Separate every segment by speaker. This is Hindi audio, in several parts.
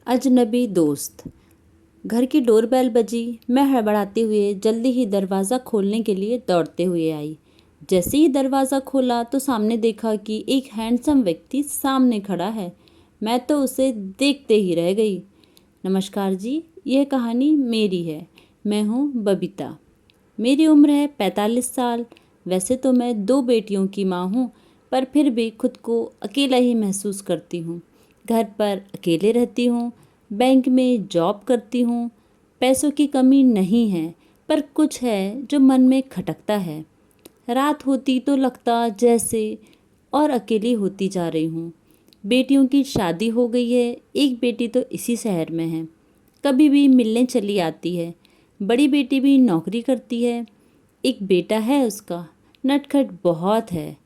Speaker 1: अजनबी दोस्त। घर की डोरबेल बजी। मैं हड़बड़ाते हुए जल्दी ही दरवाज़ा खोलने के लिए दौड़ते हुए आई। जैसे ही दरवाज़ा खोला तो सामने देखा कि एक हैंडसम व्यक्ति सामने खड़ा है। मैं तो उसे देखते ही रह गई। नमस्कार जी, यह कहानी मेरी है। मैं हूँ बबीता। मेरी उम्र है 45 साल। वैसे तो मैं 2 बेटियों की माँ हूँ, पर फिर भी खुद को अकेला ही महसूस करती हूँ। घर पर अकेले रहती हूँ, बैंक में जॉब करती हूँ। पैसों की कमी नहीं है, पर कुछ है जो मन में खटकता है। रात होती तो लगता जैसे और अकेली होती जा रही हूँ। बेटियों की शादी हो गई है, एक बेटी तो इसी शहर में है, कभी भी मिलने चली आती है। बड़ी बेटी भी नौकरी करती है। एक बेटा है उसका, नटखट बहुत है।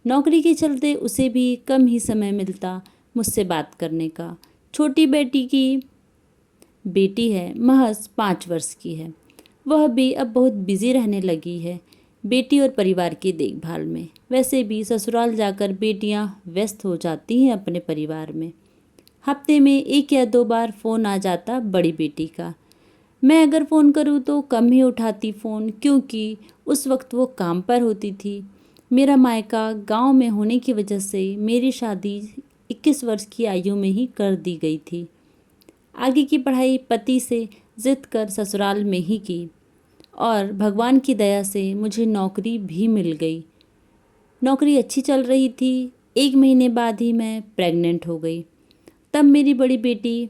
Speaker 1: नौकरी के चलते उसे भी कम ही समय मिलता मुझसे बात करने का। छोटी बेटी की बेटी है, महज 5 वर्ष की है। वह भी अब बहुत बिजी रहने लगी है बेटी और परिवार की देखभाल में। वैसे भी ससुराल जाकर बेटियां व्यस्त हो जाती हैं अपने परिवार में। हफ्ते में 1 या 2 बार फ़ोन आ जाता बड़ी बेटी का। मैं अगर फ़ोन करूँ तो कम ही उठाती फ़ोन, क्योंकि उस वक्त वो काम पर होती थी। मेरा मायका गांव में होने की वजह से मेरी शादी 21 वर्ष की आयु में ही कर दी गई थी। आगे की पढ़ाई पति से ज़िद कर ससुराल में ही की और भगवान की दया से मुझे नौकरी भी मिल गई। नौकरी अच्छी चल रही थी। 1 महीने बाद ही मैं प्रेग्नेंट हो गई। तब मेरी बड़ी बेटी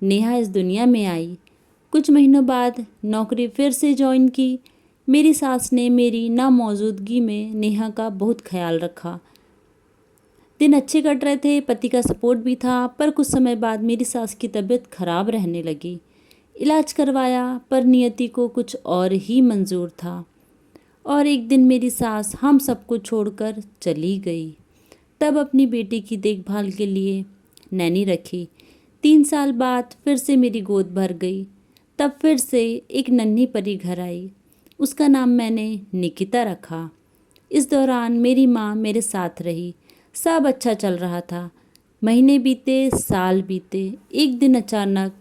Speaker 1: नेहा इस दुनिया में आई। कुछ महीनों बाद नौकरी फिर से ज्वाइन की। मेरी सास ने मेरी नामौजूदगी में नेहा का बहुत ख्याल रखा। दिन अच्छे कट रहे थे, पति का सपोर्ट भी था, पर कुछ समय बाद मेरी सास की तबीयत खराब रहने लगी। इलाज करवाया, पर नियति को कुछ और ही मंजूर था और एक दिन मेरी सास हम सबको छोड़कर चली गई। तब अपनी बेटी की देखभाल के लिए नैनी रखी। 3 साल बाद फिर से मेरी गोद भर गई। तब फिर से एक नन्ही परी घर आई। उसका नाम मैंने निकिता रखा। इस दौरान मेरी माँ मेरे साथ रही। सब अच्छा चल रहा था। महीने बीते, साल बीते। एक दिन अचानक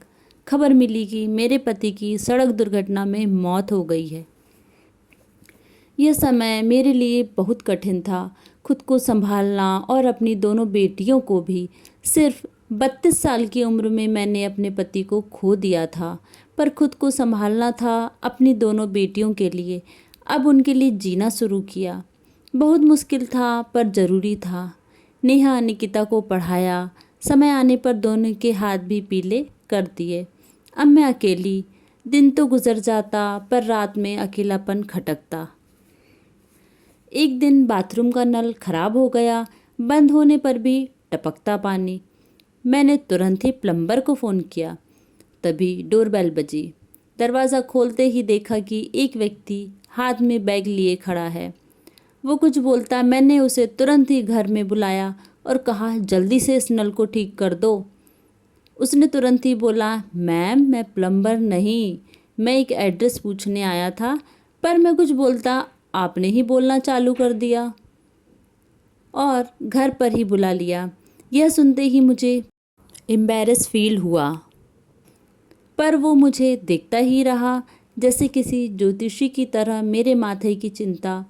Speaker 1: खबर मिली कि मेरे पति की सड़क दुर्घटना में मौत हो गई है। यह समय मेरे लिए बहुत कठिन था। खुद को संभालना और अपनी दोनों बेटियों को भी। सिर्फ 32 साल की उम्र में मैंने अपने पति को खो दिया था, पर खुद को संभालना था अपनी दोनों बेटियों के लिए। अब उनके लिए जीना शुरू किया। बहुत मुश्किल था, पर ज़रूरी था। नेहा निकिता को पढ़ाया। समय आने पर दोनों के हाथ भी पीले कर दिए। अब मैं अकेली। दिन तो गुजर जाता, पर रात में अकेलापन खटकता। एक दिन बाथरूम का नल खराब हो गया। बंद होने पर भी टपकता पानी। मैंने तुरंत ही प्लम्बर को फ़ोन किया। तभी डोरबेल बजी। दरवाज़ा खोलते ही देखा कि एक व्यक्ति हाथ में बैग लिए खड़ा है। वो कुछ बोलता, मैंने उसे तुरंत ही घर में बुलाया और कहा, जल्दी से इस नल को ठीक कर दो। उसने तुरंत ही बोला, मैम मैं प्लम्बर नहीं, मैं एक एड्रेस पूछने आया था। पर मैं कुछ बोलता, आपने ही बोलना चालू कर दिया और घर पर ही बुला लिया। यह सुनते ही मुझे एम्बैरेस फील हुआ, पर वो मुझे देखता ही रहा, जैसे किसी ज्योतिषी की तरह मेरे माथे की चिंता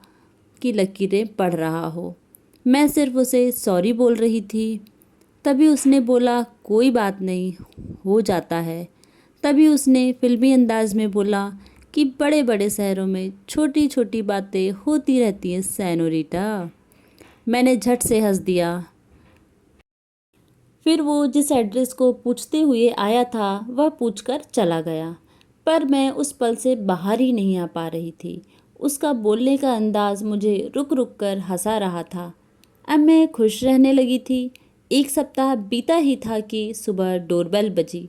Speaker 1: की लकीरें पढ़ रहा हो। मैं सिर्फ उसे सॉरी बोल रही थी। तभी उसने बोला, कोई बात नहीं, हो जाता है। तभी उसने फिल्मी अंदाज में बोला कि बड़े बड़े शहरों में छोटी छोटी बातें होती रहती हैं सैनोरीटा। मैंने झट से हंस दिया। फिर वो जिस एड्रेस को पूछते हुए आया था वह पूछकर चला गया, पर मैं उस पल से बाहर ही नहीं आ पा रही थी। उसका बोलने का अंदाज मुझे रुक रुक कर हंसा रहा था। अब मैं खुश रहने लगी थी। 1 सप्ताह बीता ही था कि सुबह डोरबेल बजी।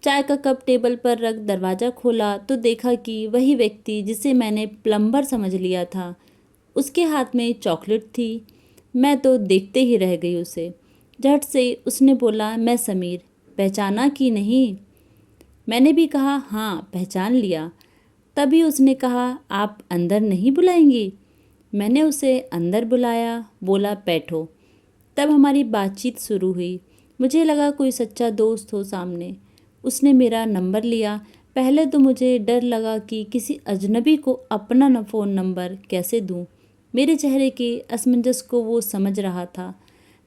Speaker 1: चाय का कप टेबल पर रख दरवाज़ा खोला तो देखा कि वही व्यक्ति जिसे मैंने प्लम्बर समझ लिया था, उसके हाथ में चॉकलेट थी। मैं तो देखते ही रह गई उसे। झट से उसने बोला, मैं समीर, पहचाना कि नहीं? मैंने भी कहा, हाँ पहचान लिया। तभी उसने कहा, आप अंदर नहीं बुलाएंगी? मैंने उसे अंदर बुलाया, बोला बैठो। तब हमारी बातचीत शुरू हुई। मुझे लगा कोई सच्चा दोस्त हो सामने। उसने मेरा नंबर लिया। पहले तो मुझे डर लगा कि किसी अजनबी को अपना फ़ोन नंबर कैसे दूं। मेरे चेहरे के असमंजस को वो समझ रहा था।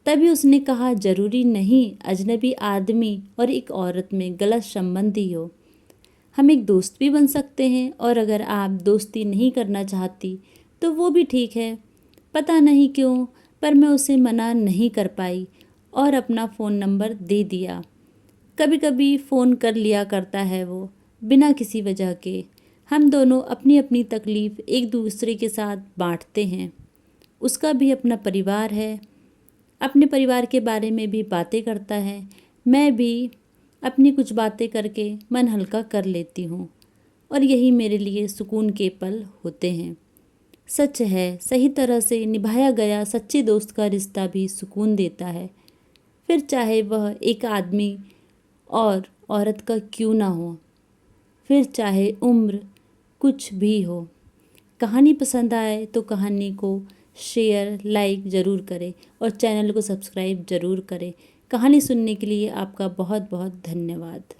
Speaker 1: तभी उसने कहा, ज़रूरी नहीं अजनबी आदमी और एक औरत में गलत संबंध ही हो, हम एक दोस्त भी बन सकते हैं, और अगर आप दोस्ती नहीं करना चाहती तो वो भी ठीक है। पता नहीं क्यों पर मैं उसे मना नहीं कर पाई और अपना फ़ोन नंबर दे दिया। कभी कभी फ़ोन कर लिया करता है वो, बिना किसी वजह के। हम दोनों अपनी अपनी तकलीफ़ एक दूसरे के साथ बांटते हैं। उसका भी अपना परिवार है, अपने परिवार के बारे में भी बातें करता है। मैं भी अपनी कुछ बातें करके मन हल्का कर लेती हूँ, और यही मेरे लिए सुकून के पल होते हैं। सच है, सही तरह से निभाया गया सच्चे दोस्त का रिश्ता भी सुकून देता है, फिर चाहे वह एक आदमी और औरत का क्यों ना हो, फिर चाहे उम्र कुछ भी हो। कहानी पसंद आए तो कहानी को शेयर लाइक ज़रूर करें और चैनल को सब्सक्राइब ज़रूर करें। कहानी सुनने के लिए आपका बहुत बहुत धन्यवाद।